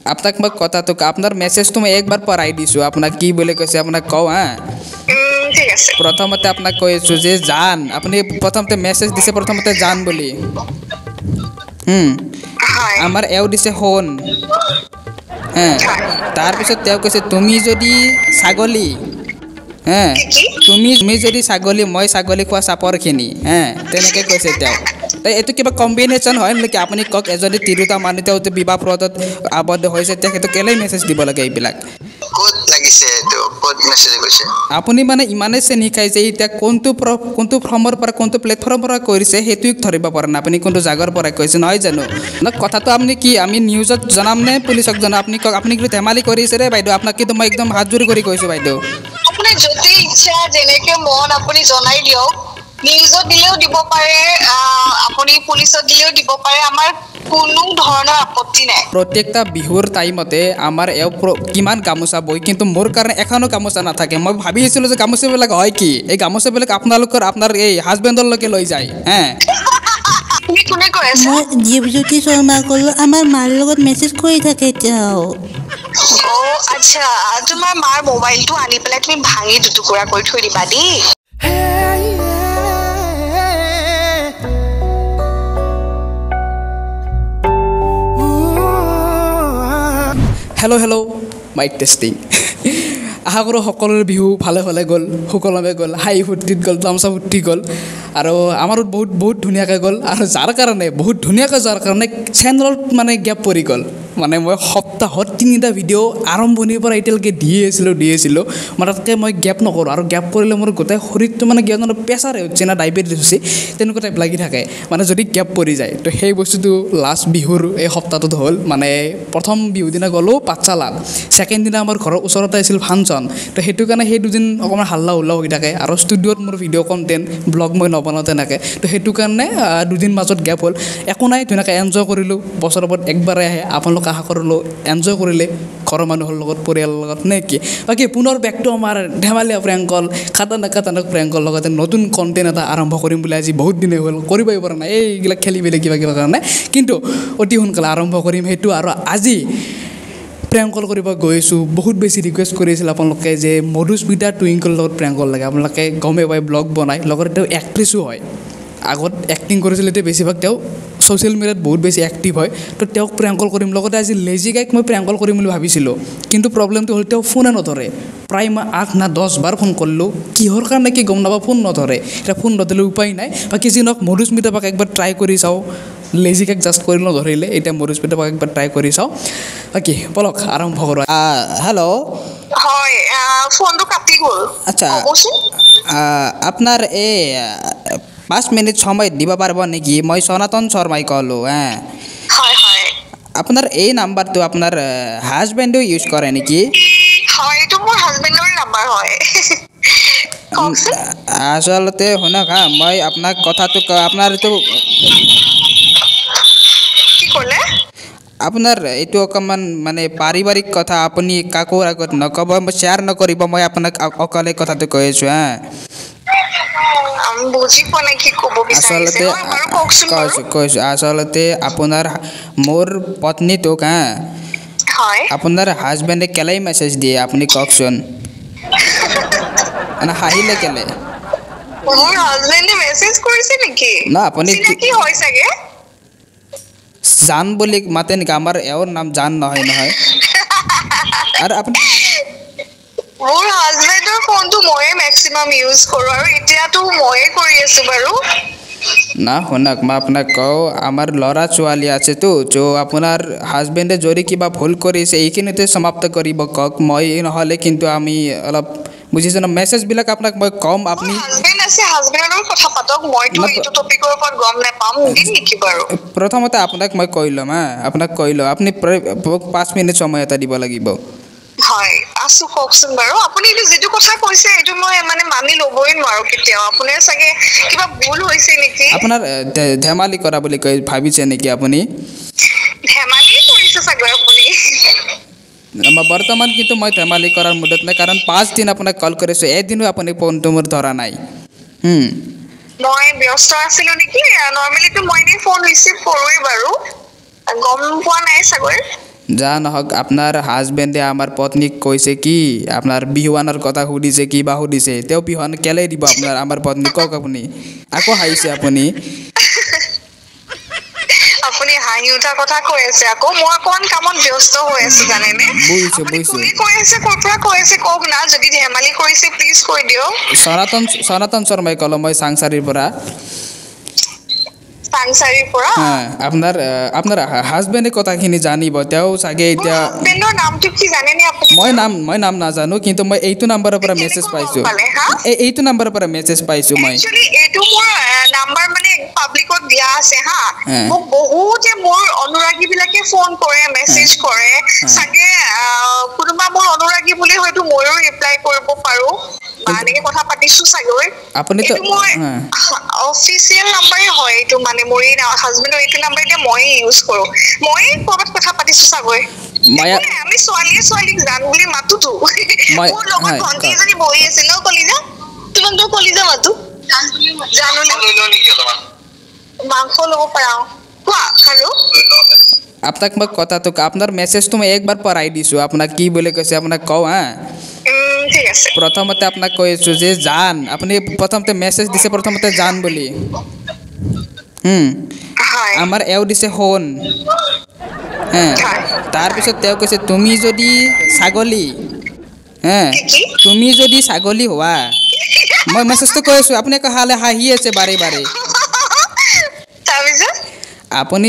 আপোনাক মই কথাটো আপোনাৰ মেছেজটো মই একবাৰ পঢ়াই দিছোঁ আপোনাক কি বুলি কৈছে আপোনাক কওঁ হা ঠিক আছে প্ৰথমতে আপোনাক কৈ আছোঁ যে জান আপুনি প্ৰথমতে মেছেজ দিছে প্ৰথমতে জান বুলি আমাৰ এওঁ দিছে সোণ তাৰপিছত তেওঁ কৈছে তুমি যদি ছাগলী তুমি যদি ছাগলী মই ছাগলী খোৱা চাপৰখিনি তেনেকৈ কৈছে তেওঁ এইটো কিবা কম্বিনেশ্যন হয় নেকি আপুনি কওক এজনী তিৰোতা মানুহ তেওঁ বিবাহ ব্ৰতত আবদ্ধ হৈছে তেখেতক কেলেই মেছেজ দিব লাগে এইবিলাক আপুনি মানে ইমানেই চেনি খাই যে এতিয়া কোনটো ফৰ্মৰ পৰা কোনটো প্লেটফৰ্মৰ পৰা কৰিছে সেইটোক ধৰিব পৰা নাই আপুনি কোনটো জাগাৰ পৰা কৈছে নহয় জানো কথাটো আপুনি কি আমি নিউজত জনাম নে পুলিচক জনাম আপুনি কওক আপুনি কিন্তু ধেমালি কৰিছে ৰে বাইদেউ আপোনাক কিন্তু মই একদম হাত জোৰি কৰি কৈছোঁ বাইদেউ আপুনি যদি ইচ্ছা যেনেকে মন আপুনি জনাই দিয়ক নিউজত দিলেও দিব পাৰে আপুনি পুলিচত দিলেও দিব পাৰে আমাৰ কোনো ধৰণৰ আপত্তি নাই প্ৰত্যেকটা বিহুৰ টাইমতে আমাৰ এওঁ কিমান গামোচা বয় কিন্তু মোৰ কাৰণে এখনো গামোচা নাথাকে মই ভাবি আছিলোঁ যে গামোচাবিলাক হয় কি এই গামোচাবিলাক আপোনাৰ এই হাজবেণ্ডলৈকে লৈ যায় মই জীৱজ্যোতি শৰ্মা ক'লো আমাৰ মাৰ লগত মেছেজ কৰি থাকে এতিয়াও আচ্ছা তোমাৰ মাৰ মোবাইলটো আনি পেলাই তুমি ভাঙি দুটুকুৰা কৰি থৈ দিবা দেই হেল্ল' মাইক টেষ্টিং আশা কৰোঁ সকলোৰে বিহু ভালে ভালে গ'ল সুকলমে গ'ল হাঁহি ফূৰ্তিত গ'ল তামচা ফূৰ্তি গ'ল আৰু আমাৰো বহুত ধুনীয়াকৈ গ'ল আৰু যাৰ কাৰণে বহুত ধুনীয়াকৈ যোৱাৰ কাৰণে চেনেলত মানে গেপ পৰি গ'ল মানে মই সপ্তাহত 3টা ভিডিঅ' আৰম্ভণিৰ পৰা এতিয়ালৈকে দিয়ে আছিলোঁ মানে তাতকৈ মই গেপ নকৰোঁ আৰু গেপ কৰিলে মোৰ গোটেই শৰীৰটো মানে কিয় প্ৰেছাৰে হৈছে না ডায়েবেটিছ হৈছে তেনেকুৱা টাইপ লাগি থাকে মানে যদি গেপ পৰি যায় তো সেই বস্তুটো লাষ্ট বিহুৰ এই সপ্তাহটোত হ'ল মানে প্ৰথম বিহু দিনা গ'লোঁ পাঠশালাত ছেকেণ্ড দিনা আমাৰ ঘৰৰ ওচৰতে আছিল ফাংচন তো সেইটো কাৰণে সেই দুদিন অকণমান হাল্লা উল্লা হৈ থাকে আৰু ষ্টুডিঅ'ত মোৰ ভিডিঅ' কণ্টেণ্ট ব্লগ মই নবনাওঁ তেনেকৈ তো সেইটো কাৰণে দুদিন মাজত গেপ হ'ল একো নাই ধুনীয়াকৈ এনজয় কৰিলোঁ বছৰৰ ওপৰত একবাৰে আহে আপোনালোক আশা কৰিলোঁ এনজয় কৰিলে ঘৰৰ মানুহৰ লগত পৰিয়ালৰ লগত নে কি বাকী পুনৰ বেকটো আমাৰ ধেমালীয়া প্ৰেংকল খাতানাক প্ৰেংকৰ লগতে নতুন কণ্টেণ্ট এটা আৰম্ভ কৰিম বুলি আজি বহুত দিনেই হ'ল কৰিবই পৰা নাই এইবিলাক খেলি মেলি কিবা কাৰণে কিন্তু অতি সোনকালে আৰম্ভ কৰিম সেইটো আৰু আজি প্ৰেংকল কৰিব গৈছোঁ বহুত বেছি ৰিকুৱেষ্ট কৰিছিল আপোনালোকে যে মধুস্মিতা টুইংকলৰ লগত প্ৰেংকল লাগে আপোনালোকে গমেই পায় ব্লগ বনায় লগতে তেওঁ এক্ট্ৰেছো হয় আগত এক্টিং কৰিছিল এতিয়া বেছিভাগ তেওঁ ছ'চিয়েল মিডিয়াত বহুত বেছি এক্টিভ হয় তো তেওঁক প্ৰেংকল কৰিম লগতে আজি লেজি গাইক মই প্ৰেংকল কৰিম বুলি ভাবিছিলোঁ কিন্তু প্ৰব্লেমটো হ'ল তেওঁ ফোনে নধৰে প্ৰায় মই 8 না 10 বাৰ ফোন কৰিলোঁ কিহৰ কাৰণে কি গম নাপাওঁ ফোন নধৰে এতিয়া ফোন নধৰিলে উপায় নাই বাকী যি নহওক মধুস্মিতাক একবাৰ ট্ৰাই কৰি চাওঁ লেজি গাইক জাষ্ট কৰি নধৰিলে এতিয়া মধুস্মিতাক একবাৰ ট্ৰাই কৰি চাওঁ বাকী বলক আৰম্ভ কৰোঁ হেল্ল' হয় ফোনটো কাটি গ'ল আচ্ছা আপোনাৰ এই 5 মিনিট সময় দিব পাৰিব নেকি মই সনাতন শৰ্মাই ক'লোঁ হয় আপোনাৰ এই নাম্বাৰটো আপোনাৰ হাজবেণ্ডেও ইউজ কৰে নেকি হয় এইটো মোৰ হাজবেণ্ডৰ নাম্বাৰ হয় আচলতে শুনক মই আপোনাক কথাটো আপোনাৰ এইটো কি ক'লে আপোনাৰ এইটো অকণমান মানে পাৰিবাৰিক কথা আপুনি কাকো আগত নক'ব মই শ্বেয়াৰ নকৰিব মই আপোনাক অকলে কথাটো কৈ আছোঁ কৈছোঁ আচলতে আপোনাৰ মোৰ পত্নীটোক আপোনাৰ হাজবেণ্ডে কেলেই মেছেজ দিয়ে আপুনি কওকচোন হাঁহিলে কেলে না আপুনি জান বুলি মাতে নেকি আমাৰ এওঁৰ নাম জান নহয় আৰু আপুনি মোৰ হাজবেণ্ডৰ ফোনটো ময়ে মেক্সিমাম ইউজ কৰোঁ আৰু এতিয়াতো ময়ে কৰি আছোঁ বাৰু না শুনক মই আপোনাক কওঁ আমাৰ ল'ৰা ছোৱালী আছেতো আপোনাৰ হাজবেণ্ডে যদি কিবা ভুল কৰিছে এইখিনিতে সমাপ্ত কৰিব কওক মই নহ'লে কিন্তু আমি অলপ বুজিছে ন মেছেজবিলাক আপোনাক মই ক'ম আপুনি প্ৰথমতে আপোনাক মই কৈ ল'ম আপুনি 5 মিনিট সময় এটা দিব লাগিব হয় আছো কওকচোন বাৰু আপুনি যেটো কথা কৈছে এটো মই মানে মানি লবই নোৱাৰো কেতিয়াও আপোনাৰ চাগে কিবা ভুল হৈছে নেকি আপোনাৰ ধেমালি কৰা বুলি কৈ ভাবিছে নেকি আপুনি ধেমালি কৰিছে চাগে আপুনি বৰ্তমান কিন্তু মই ধেমালি কৰাৰ মুডত নাই কাৰণ 5 দিন আপোনাক কল কৰিছোঁ এদিনো আপুনি ফোনটো মোৰ ধৰা নাই মই ব্যস্ত আছিলোঁ নেকি নৰ্মেলি তো মই ফোন ৰিচিভ কৰোঁই বাৰু গম পোৱা নাই চাগৈ যা নহওক আপোনাৰ হাজবেণ্ডে আমাৰ পত্নীক কৈছে কি আপোনাৰ বিহুৱানৰ কথা সুধিছে কিবা সুধিছে তেওঁ বিহুৱান কেলে দিব আপোনাৰ আমাৰ পত্নী কওক আপুনি আকৌ হাঁহিছে আপুনি আপুনি হাঁহি উঠা কথা কৈ আছে আকৌ মই অকমান কামত ব্যস্ত হৈ আছো জানেনে বুজিছো কোনে কৈ আছে ক'ৰ পৰা কৈ আছে কওক না যদি ধেমালি কৰিছে প্লিজ কৈ দিয়ক সনাতন শৰ্মাই ক'লো মই চাংচাৰিৰ পৰা চাংচাৰিৰ পৰা আপোনাৰ হাজবেণ্ডে কথাখিনি জানিব তেওঁ চাগে এতিয়া হাজবেণ্ডৰ নামটো কি জানেনে আপুনি মই নাম নাজানো কিন্তু মই এইটো নাম্বাৰৰ পৰা মেছেজ পাইছো এইটো নাম্বাৰৰ পৰা মেছেজ পাইছো মই একচুৱেলি এইটো মোৰ নাম্বাৰ মানে পাব্লিকত দিয়া আছে হা মোক বহুতে মোৰ অনুৰাগী বিলাকে ফোন কৰে মেছেজ কৰে চাগে কোনোবা মোৰ অনুৰাগী বুলি হয়তো ময়ো ৰিপ্লাই কৰিব পাৰো এনেকে কথা পাতিছো চাগৈ আপুনিতো অফিচিয়েল নাম্বাৰে হয় এইটো মানে মোৰ এই হাজবেণ্ডৰ এইটো নাম্বাৰ দিয়ে মই ইউজ কৰো মই ক'ৰবাত কথা পাতিছো চাগৈ আমি ছোৱালীক জান বুলি মাতোতো মোৰ লগত ভণ্টি এজনী বহি আছে ন কলিজা তোমাক কলিজা মাতো জানো মাংস ল'ব পাৰা কোৱা হেল্ল' আপোনাক মই কথাটো আপোনাৰ মেছেজটো মই একবাৰ পঢ়াই দিছোঁ আপোনাক কি বুলি কৈছে আপোনাক কওঁ হা ঠিক আছে প্ৰথমতে আপোনাক কৈ আছোঁ যে জান আপুনি প্ৰথমতে মেছেজ দিছে প্ৰথমতে জান বুলি আমাৰ এও দিছে সোণ তাৰপিছত তেওঁ কৈছে তুমি যদি ছাগলী হোৱা মই মেছেজটো কৈ আছোঁ আপুনি আকৌ হাঁহি আছে বাৰে বাৰে আপুনি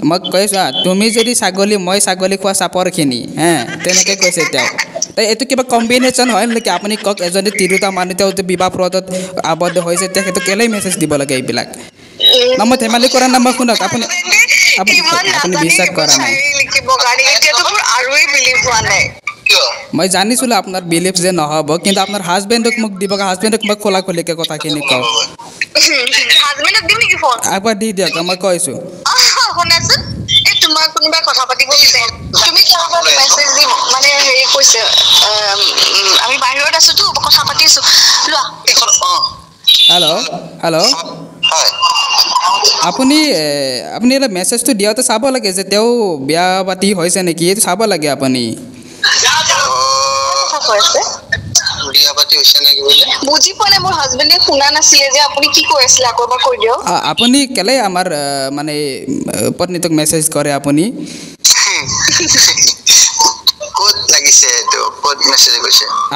মই কৈছোঁ তুমি যদি ছাগলী মই ছাগলী খোৱা চাপৰখিনি তেনেকৈ কৈছে তেওঁ এইটো কিবা কম্বিনেশ্যন হয় নেকি আপুনি কওক এজনী তিৰোতা মানুহ তেওঁ বিবাহ ব্ৰতত আবদ্ধ হৈছে তেখেতক কেলেই মেছেজ দিব লাগে এইবিলাক মই ধেমালি কৰা নাই মই শুনক আপুনি বিশ্বাস কৰা নাই মই জানিছিলোঁ আপোনাৰ বিলিভ যে নহ'ব কিন্তু আপোনাৰ হাজবেণ্ডক মোক দিব হাজবেণ্ডক মই খোলা খুলিকৈ কথাখিনি কওঁ একবাৰ দি দিয়ক মই কৈছোঁ তোমাৰ কোনোবাই কথা পাতিব বিচাৰে তুমি মেছেজ দি মানে হেৰি কৈছে আমি বাহিৰত আছোতো কথা পাতিছো লোৱা হেল্ল' আপুনি এটা মেছেজটো দিয়াতে চাব লাগে যে তেওঁ বিয়া পাতি হৈছে নেকি এইটো চাব লাগে আপুনি বুজি পোৱা নাই মোৰ হাজবেণ্ডে শুনা নাছিলে যে আপুনি কি কৈ আছিলে আকৌ এবাৰ কৈ দিয়ক আপুনি কেলে আমাৰ মানে পত্নীটোক মেছেজ কৰে আপুনি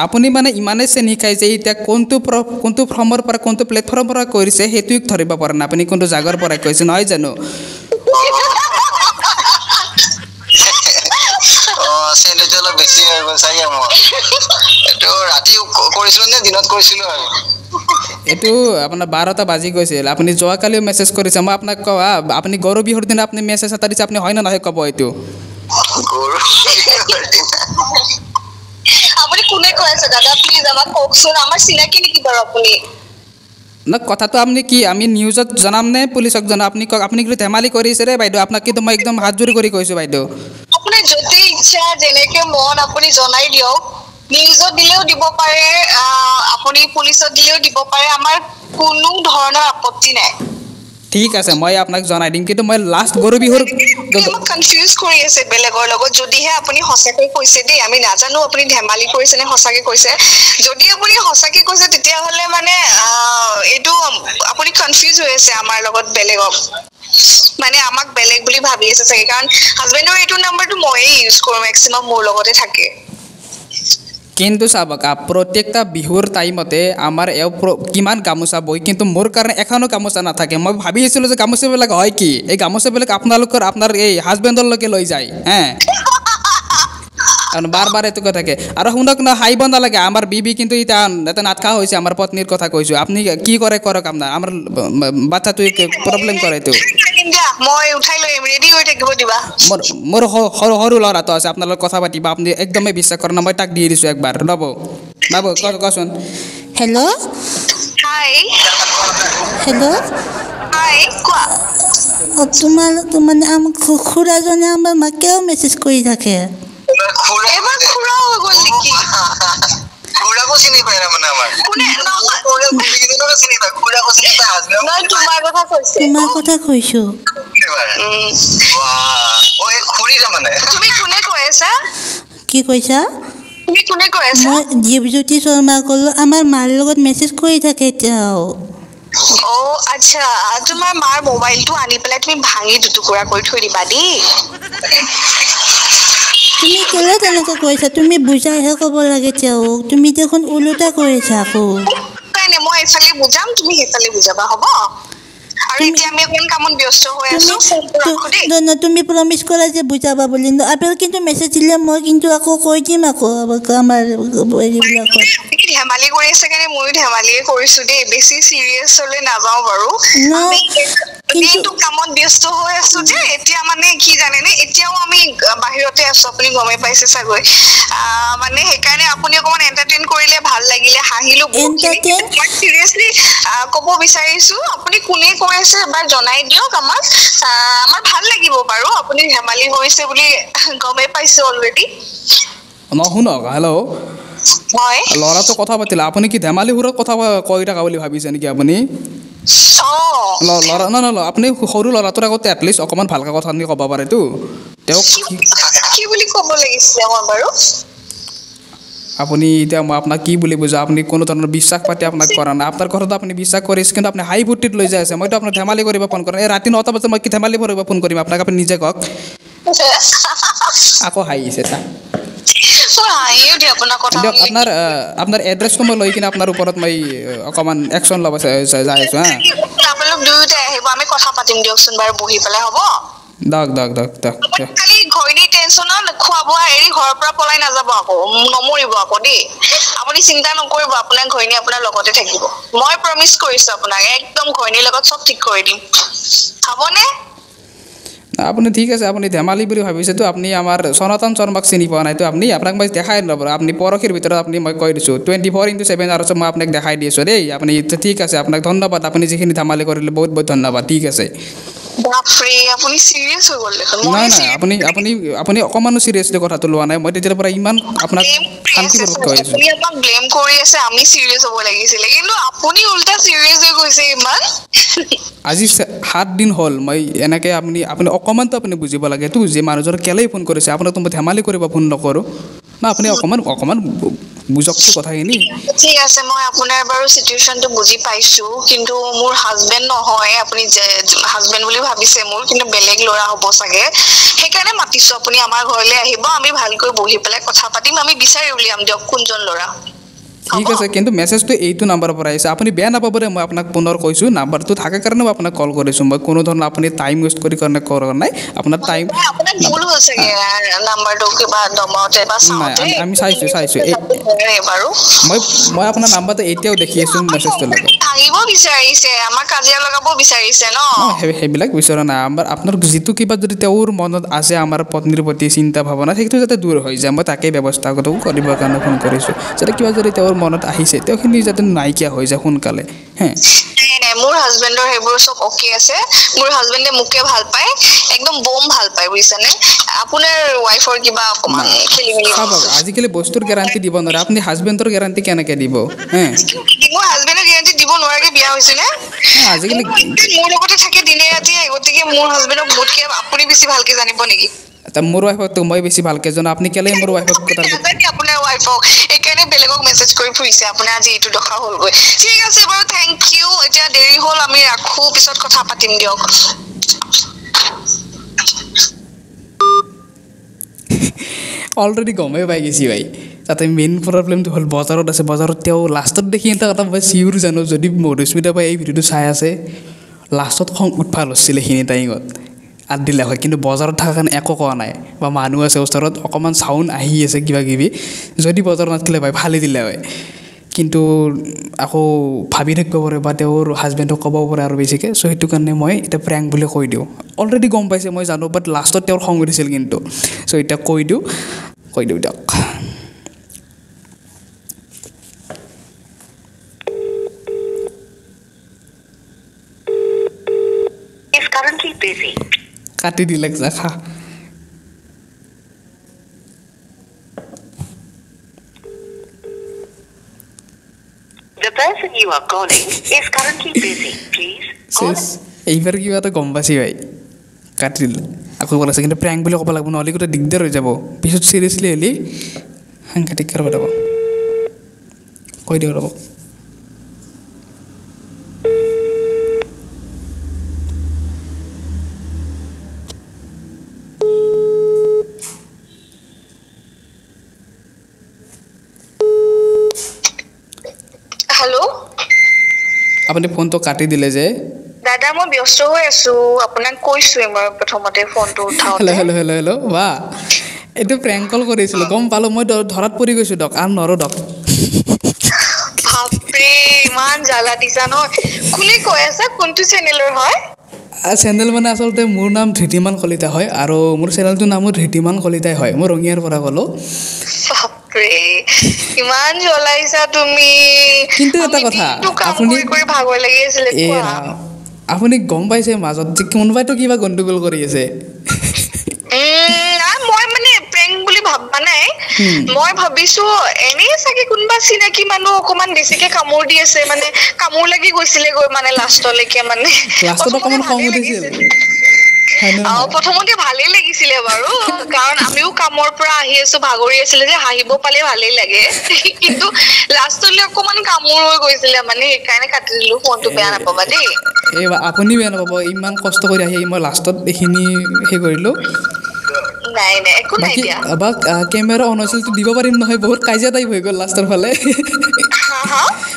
আপুনি মানে ইমানেই চেনি খাই যে এতিয়া কোনটো ফৰ্মৰ পৰা কোনটো প্লেটফৰ্মৰ পৰা কৰিছে সেইটোক ধৰিব পৰা নাই আপুনি কোনটো জাগাৰ পৰা কৈছে নহয় জানো এইটো আপোনাৰ 12টা বাজি গৈছিল আপুনি যোৱাকালিও মেছেজ কৰিছে মই আপোনাক কওঁ আপুনি গৰু বিহুৰ দিনা আপুনি মেছেজ এটা দিছে আপুনি হয় নে নহয় ক'ব এইটো আপুনি কোনে কৈ আছে দাদা প্লিজ আমাক কওকচোন আমাৰ চিনাকি নেকি বাৰু আপুনি না কথাটো আপুনি কি আমি নিউজত জনাম নে পুলিচক জনাম আপুনি কওক আপুনি কিন্তু ধেমালি কৰিছে ৰে বাইদেউ আপোনাক কিন্তু মই একদম হাত জোৰি কৰি কৈছোঁ বাইদেউ আপোনাৰ যদি ইচ্ছা যেনেকে মন আপুনি জনাই দিয়ক নিউজত দিলেও দিব পাৰে আপুনি পুলিচত দিলেও দিব পাৰে আমাৰ কোনো ধৰণৰ আপত্তি নাই ঠিক আছে মই আপোনাক জনাই দিম কিন্তু মই লাষ্ট গৰু বিহুৰ কনফিউজ কৰি আছে বেলেগৰ লগত যদিহে আপুনি সঁচাকৈ কৈছে দেই আমি নাজানো আপুনি ধেমালি কৰিছে নে সঁচাকৈ কৈছে যদি আপুনি সঁচাকৈ কৈছে তেতিয়াহ'লে মানে এইটো আপুনি কনফিউজ হৈ আছে আমাৰ লগত বেলেগক মানে আমাক বেলেগ বুলি ভাবি আছে চাগে কাৰণ হাজবেণ্ডৰ এইটো নাম্বাৰটো ময়ে ইউজ কৰোঁ মেক্সিমাম মোৰ লগতে থাকে কিন্তু চাবক প্ৰত্যেকটা বিহুৰ টাইমতে আমাৰ কিমান গামোচা বয় কিন্তু মোৰ কাৰণে এখনো গামোচা নাথাকে মই ভাবি আছিলোঁ যে গামোচাবিলাক হয় কি এই গামোচাবিলাক আপোনাৰ এই হাজবেণ্ডৰলৈকে লৈ যায় কাৰণ বাৰ বাৰ এইটো থাকে আৰু শুনক না হাঁহিব নালাগে আমাৰ বিবি কিন্তু এতিয়া নাটকা হৈছে আমাৰ পত্নীৰ কথা কৈছোঁ আপুনি কি কৰে কৰক আপোনাৰ আমাৰ বাচ্চাটোৱে প্ৰব্লেম কৰে এইটো মই উঠাই লৈ ৰেডি হৈ থাকিব দিবা মোৰ সৰু ল'ৰাটো আছে আপোনাৰ লগত কথা পাতিবা আপুনি একদমেই বিশ্বাস কৰে না মই তাক দি দিছোঁ একবাৰ বাবু কচোন হেল্ল' তোমাৰ মানে আমাক খুৰাজনে আমাৰ মাকেও মেছেজ কৰি থাকে তোমাৰ কথা কৈছো এবাৰ ৱাহ ওই খুৰি মানে তুমি কোনে কৈ আছা কি কৈছা তুমি কোনে কৈ আছা মই জীৱজ্যোতি শৰ্মা ক'লো আমাৰ মাৰ লগত মেছেজ কৰি থাকে এতিয়াও ও আচ্ছা তোমাৰ মাৰ মোবাইলটো আনি পেলাই তুমি ভাঙি দুটুকুৰা কৰি থৈ দিবা দেই তুমি কেলে তেনেকৈ কৈছা তুমি বুজাইহে ক'ব লাগে তেওঁক তুমি দেখোন ওলোটা কৰিছা আকৌ নাই মই এইফালে বুজাম তুমি সেইফালে বুজাবা হ'ব আৰু এতিয়া আমি কোন কামত ব্যস্ত হৈ আছো তুমি প্ৰমিছ কৰা যে বুজাবা বুলি আপেল কিন্তু মেছেজ দিলে মই কিন্তু আকৌ কৈ দিম আকৌ আমাৰ হেৰিবিলাকত ধেমালি কৰি আছে কাৰণে ময়ো ধেমালিয়ে কৰিছো দেই বেছি চিৰিয়াছ হলে নাযাওঁ বাৰু আমি কিন্তু কামত ব্যস্ত হৈ আছো যে এতিয়া মানে কি জানেনে এতিয়াও আমি বাহিৰতে আছো আপুনি গমে পাইছে চাগৈ মানে সেইকাৰণে আপুনি অকমান এন্টাৰটেইন কৰিলে ভাল লাগিলে হাঁহিলো বহুত চিৰিয়াছলি ক'ব বিচাৰিছো আপুনি কোনে কৈ আছে এবাৰ জনাই দিয়ক আমাক আমাৰ ভাল লাগিব বাৰু আপুনি ধেমালি কৰিছে বুলি গমে পাইছো অলৰেডি শুনক হেল্ল' হয় ল'ৰাটো কথা পাতিলে আপুনি কি ধেমালি সুৰত কথা কৈ থকা বুলি ভাবিছে নেকি আপুনি ল'ৰা ন আপুনি সৰু ল'ৰাটোৰ আগতে এটলিষ্ট অকণমান ভালকৈ কথা ক'ব পাৰেতো তেওঁক কি বুলি ক'ব লাগিছিলে মই বাৰু আপুনি এতিয়া মই আপোনাক কি বুলি বুজা আপুনি কোনো ধৰণৰ বিশ্বাস পাতি আপোনাক কৰা নাই আপোনাৰ ঘৰতো আপুনি বিশ্বাস কৰিছে কিন্তু আপুনি হাই ফূৰ্তিত লৈ যাই আছে মইতো আপোনাক ধেমালি কৰিব ফোন কৰিম এই ৰাতি 9টা বজাত মই কি ধেমালি কৰিব ফোন কৰিম আপোনাক আপুনি নিজে কওক আকৌ হাঁহিছে তা দিয়ক আপোনাৰ এড্ৰেছটো মই লৈ কিনে আপোনাৰ ওপৰত মই অকণমান একশ্যন ল'ব যাই আছোঁ হা আপোনালোক দুয়োটাই আহিব আমি কথা পাতিম দিয়কচোন বাৰু বহি পেলাই হ'ব দক খালি ঘৈণী টেনশ্যনত খোৱা বোৱা এৰি ঘৰৰ পৰা পলাই নাযাব আকৌ নমৰিব আকৌ দেই আপুনি চিন্তা নকৰিব আপোনাৰ ঘৈণী আপোনাৰ লগতে থাকিব মই প্ৰমিছ কৰিছোঁ আপোনাক একদম ঘৈণীৰ লগত চব ঠিক কৰি দিম হ'বনে আপুনি ঠিক আছে আপুনি ধেমালি বুলি ভাবিছেতো আপুনি আমাৰ সনাতন শৰ্মাক চিনি পোৱা নাইতো আপোনাক মই দেখাই নব আপুনি পৰহিৰ ভিতৰত আপুনি মই কৈ দিছোঁ 24/7 আৱাৰ্ছ মই আপোনাক দেখাই দি আছোঁ দেই আপুনি ঠিক আছে আপোনাক ধন্যবাদ আপুনি যিখিনি ধেমালি কৰিলে বহুত বহুত ধন্যবাদ ঠিক আছে আপুনি চিৰিয়াছ হৈ গ'ল নাই আপুনি অকণমানো চিৰিয়াছলি কথাটো লোৱা নাই মই তেতিয়াৰ পৰা ইমান আপোনাক শান্তিপূৰ্বক কৈ আছোঁ আপুনি আমাক ব্লেম কৰি আছে আমি চিৰিয়াছ হ'ব লাগিছিলে কিন্তু আপুনি উল্টা চিৰিয়াছ হৈ গৈছে ইমান আজি 7 দিন হ'ল মই এনেকৈ আপুনি অকণমানতো আপুনি বুজিব লাগেতো যে মানুহজনে কেলেই ফোন কৰিছে আপোনাকতো মই ধেমালি কৰিব ফোন নকৰোঁ না আপুনি অকণমান বুজকটো কথাখিনি ঠিক আছে মই আপোনাৰ বাৰু চিটুৱেশ্যনটো বুজি পাইছোঁ কিন্তু মোৰ হাজবেণ্ড নহয় আপুনি হাজবেণ্ড বুলি ভাবিছে মোৰ কিন্তু বেলেগ ল'ৰা হ'ব চাগে সেইকাৰণে মাতিছোঁ আপুনি আমাৰ ঘৰলৈ আহিব আমি ভালকৈ বহি পেলাই কথা পাতিম আমি বিচাৰি উলিয়াম দিয়ক কোনজন ল'ৰা ঠিক আছে কিন্তু মেছেজটো এইটো নাম্বাৰৰ পৰা আহিছে আপুনি বেয়া নাপাবৰে মই আপোনাক পুনৰ কৈছোঁ নাম্বাৰটো থাকে কাৰণে মই আপোনাক কল কৰিছোঁ মই কোনো ধৰণৰ আপুনি টাইম ৱেষ্ট কৰি কাৰণে কৰা নাই আপোনাৰ টাইম ভুল হ'ল চাগে নাম্বাৰটো কিবা দমাওঁতে বা চাওঁতে আমি চাইছোঁ বাৰু মই আপোনাৰ নাম্বাৰটো এতিয়াও দেখি আছোঁ মেছেজটোৰ লগত ভাঙিব বিচাৰিছে আমাক কাজিয়া লগাব বিচাৰিছে ন সেইবিলাক বিচৰা নাই আপোনাৰ যিটো কিবা যদি তেওঁৰ মনত আছে আমাৰ পত্নীৰ প্ৰতি চিন্তা ভাৱনা সেইটো যাতে দূৰ হৈ যায় মই তাকেই ব্যৱস্থা কৰিবৰ কাৰণে ফোন কৰিছোঁ যাতে কিবা যদি তেওঁৰ মনত আহিছে তেওঁখিনি যাতে নাইকিয়া হৈ যায় সোনকালে হে নাই মোৰ হাজবেণ্ডৰ সেইবোৰ চব অ'কে আছে মোৰ হাজবেণ্ডে মোকে ভাল পায় একদম বম ভাল পায় বুজিছেনে আপোনাৰ ৱাইফৰ কিবা অকণমান খেলি মেলি আজিকালি বস্তুৰ গেৰাণ্টি দিব নোৱাৰে আপুনি হাজবেণ্ডৰ গেৰাণ্টি কেনেকৈ দিব হে মোৰ হাজবেণ্ডৰ গেৰাণ্টি দিব নোৱাৰাকৈ বিয়া হৈছেনে আজিকালি মোৰ লগতে থাকে দিনে ৰাতিয়ে গতিকে মোৰ হাজবেণ্ডক মোতকৈ আপুনি বেছি ভালকৈ জানিব নেকি মোৰ ৱাইফকতো মই বেছি ভালকৈ জানো আপুনি কেলে মোৰ ৱাইফক আপোনাৰ ৱাইফক এইকাৰণে বেলেগক মেছেজ কৰি ফুৰিছে আপোনাৰ আজি এইটো দশা হ'লগৈ ঠিক আছে বাৰু থেংক ইউ এতিয়া দেৰি হ'ল আমি ৰাখোঁ পিছত কথা পাতিম দিয়ক অলৰেডি গমেই পাই গৈছি ভাই তাতে মেইন প্ৰব্লেমটো হ'ল বজাৰত আছে বজাৰত তেওঁ লাষ্টত দেখি এটা কথা মই চিঞৰ জানো যদি মধুস্মিতা বাই এই ভিডিঅ'টো চাই আছে লাষ্টত খং উঠবা লৈছিলে সেইখিনি টাইমত আদ দিলে হয় কিন্তু বজাৰত থকা কাৰণে একো কোৱা নাই বা মানুহ আছে ওচৰত অকণমান চাউণ্ড আহি আছে কিবা কিবি যদি বজাৰত নাথাকিলে ভাই ফালি দিলে হয় কিন্তু আকৌ ভাবি থাকিব পাৰে বা তেওঁৰ হাজবেণ্ডক ক'ব পাৰে আৰু বেছিকৈ চ' সেইটো কাৰণে মই এতিয়া প্ৰেংক বুলি কৈ দিওঁ অলৰেডি গম পাইছে মই জানো বাট লাষ্টত তেওঁৰ খং উঠিছিল কিন্তু চ' এতিয়া কৈ দিওঁ দিয়ক কাটি দিলে খা The person you are calling is currently busy. Please call. এইবাৰ কিবা এটা গম পাইছি ভাই কাটি দিলে আকৌ ক'ব লাগিছে কিন্তু প্ৰেংক বুলি ক'ব লাগিব নহ'লে গোটেই দিগদাৰ হৈ যাব পিছত চিৰিয়াছলি হ'লে সাংঘাতিক কৰিব যাব কৈ দিওঁ ৰ'ব হেল্ল' আপুনি ফোনটো কাটি দিলে যে দাদা মই ব্যস্ত হৈ আছো আপোনাক কৈছোৱে মই প্ৰথমতে ফোনটো উঠাওঁতে হেল্ল' হেল্ল' হেল্ল' হেল্ল' বাহ এইটো প্ৰেংক কল কৰিছিলোঁ গম পালোঁ মই ধৰাত পৰি গৈছোঁ দক আৰু নৰো দক বাপৰে ইমান জ্বালা দিছা ন কোনে কৈ আছা কোনটো চেনেলৰ হয় চেনেল মানে আচলতে মোৰ নাম ধৃতিমান কলিতা হয় আৰু মোৰ চেনেলটোৰ নামো ধৃতিমান কলিতাই হয় মই ৰঙিয়াৰ পৰা ক'লোঁ বাপৰে ইমান জ্বলাইছা তুমি কিন্তু এটা কথা আপুনি কৰি ভাগৰ লাগি আছিলে আপুনি গম পাইছে মাজত যে কোনোবাইতো কিবা গণ্ডগোল কৰি আছে মই মানে প্ৰেংক বুলি ভাবা নাই মই ভাবিছো এনেই চাগে কোনোবা চিনাকি মানুহ অকমান বেছিকে কামোৰ দি আছে মানে কামোৰ লাগি গৈছিলে গৈ মানে লাষ্টলৈকে মানে প্ৰথমতে ভালেই লাগিছিলে বাৰু কাৰণ আমিও কামৰ পৰা আহি আছো ভাগৰি আছিলে যে হাঁহিব পালে ভালেই লাগে কিন্তু লাষ্টলৈ অকমান কামোৰ হৈ গৈছিলে মানে সেইকাৰণে কাটি দিলো ফোনটো বেয়া নাপাবা দেই আপুনি বেয়া নাপাব ইমান কষ্ট কৰি আহি মই লাষ্টত এইখিনি সেই কৰিলোঁ নাই নাই একো নাই দিয়া বা কেমেৰা অন হৈছিলতো দিব পাৰিম নহয় বহুত কাজিয়া টাইপ হৈ গ'ল লাষ্টৰ ফালে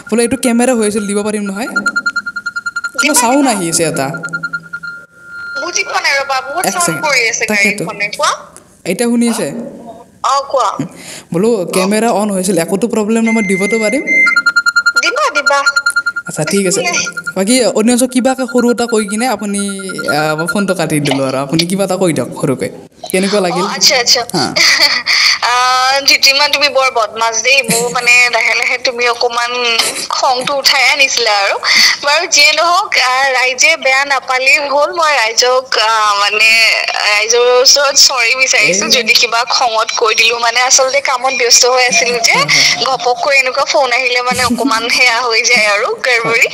বোলে এইটো কেমেৰা হৈ আছিল দিব পাৰিম নহয় কিবা চাউণ্ড আহি আছে এটা বুজি পোৱা নাই ৰবা বহুত চাউণ্ড কৰি আছে গাড়ীখনে কোৱা এতিয়া শুনি আছে কোৱা বোলো কেমেৰা অন হৈছিল একোতো প্ৰব্লেম নহয় দিবতো পাৰিম দিবা আচ্ছা ঠিক আছে বাকী অন্য কিবাকে সৰু এটা কৈ কিনে আপুনি ফোনটো কাটি দিলোঁ আৰু আপুনি কিবা এটা কৈ দিয়ক সৰুকৈ কেনেকুৱা লাগিল আচ্ছা ধৃতিমান তুমি বৰ বদমাছ দেই মোৰ মানে লাহে লাহে তুমি অকমান খংটো উঠাই আনিছিলা আৰু বাৰু যিয়ে নহওক ৰাইজে বেয়া নাপালেই হ'ল মই ৰাইজক মানে ৰাইজৰ ওচৰত চৰি বিচাৰিছো যদি কিবা খঙত কৈ দিলো মানে আচলতে কামত ব্যস্ত হৈ আছিলো যে ঘপককৈ এনেকুৱা ফোন আহিলে মানে অকমান সেয়া হৈ যায় আৰু গৰবৰি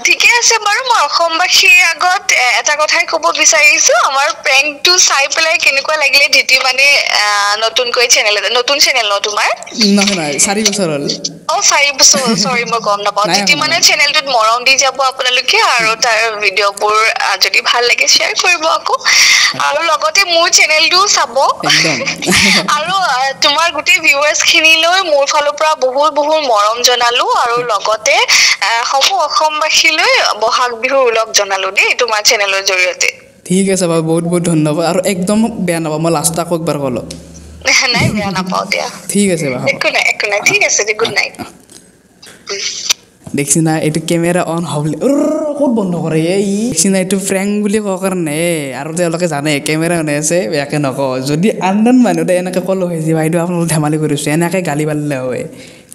ঠিকে আছে বাৰু মই অসমবাসীৰ আগত এটা কথাই ক'ব বিচাৰিছো আমাৰ প্ৰেংকটো চাই পেলাই কেনেকুৱা লাগিলে ধৃতি মানে নতুনকৈ নতুন চেনেল ন তোমাৰ নহয় 4 বছৰ হ'ল 4 বছৰ সৰি মই গম নাপাওঁ ধৃতি মানে চেনেলটোত মৰম দি যাব আপোনালোকে আৰু তাৰ ভিডিঅ'বোৰ যদি ভাল লাগে শ্বেয়াৰ কৰিব আকৌ আৰু লগতে মোৰ চেনেলটো চাব আৰু তোমাৰ গোটেই ভিউৱাৰ্ছ খিনিলৈ মোৰ ফালৰ পৰা বহুত বহুত মৰম জনালো আৰু লগতে সমূহ অসমবাসীলৈ বহাগ বিহুৰ উলগ জনালো দেই তোমাৰ চেনেলৰ জৰিয়তে ঠিক আছে বাৰু বহুত বহুত ধন্যবাদ আৰু একদম বেয়া নাপাওঁ মই লাষ্ট আকৌ একবাৰ ক'লোঁ নাই বেয়া নাপাওঁ দিয়া ঠিক আছে বাৰু একো নাই ঠিক আছে গুড নাইট দেখছি না এইটো কেমেৰা অন হ'বলৈ ক'ত বন্ধ কৰে দেখছি না এইটো ফ্ৰেংক বুলি কোৱাৰ কাৰণে আৰু তেওঁলোকে জানে কেমেৰা অন আছে বেয়াকৈ নকওঁ যদি আননন মানুহ এনেকৈ ক'লোঁ হয় যে বাইদেউ আপোনালোকে ধেমালি কৰিছোঁ এনেকৈ গালি পাৰিলে হয়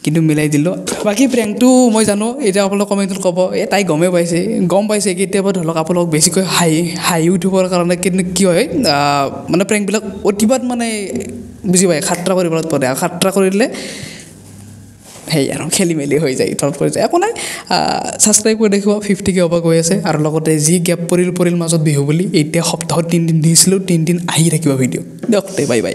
কিন্তু মিলাই দিলোঁ বাকী প্ৰেংকটো মই জানো এতিয়া আপোনালোক কমেণ্টত ক'ব তাই গম পাইছে কেতিয়াবা ধৰি লওক আপোনালোক বেছিকৈ হাঁহি উঠিবৰ কাৰণে কিন্তু কি হয় মানে প্ৰেংকবিলাক অতিপাত মানে বুজি পায় খাট্ৰা কৰিবলৈ পৰে আৰু খাট্ৰা কৰিলে সেই আৰু খেলি মেলি হৈ যায় তলত পৰি যায় একো নাই ছাবস্ক্ৰাইব কৰি দেখিব 50K হ'ব গৈ আছে আৰু লগতে যি গেপ পৰিল মাজত বিহু বুলি এতিয়া সপ্তাহত 3 দিন দিছিলোঁ 3 দিন আহি থাকিব ভিডিঅ' দিয়ক বাই বাই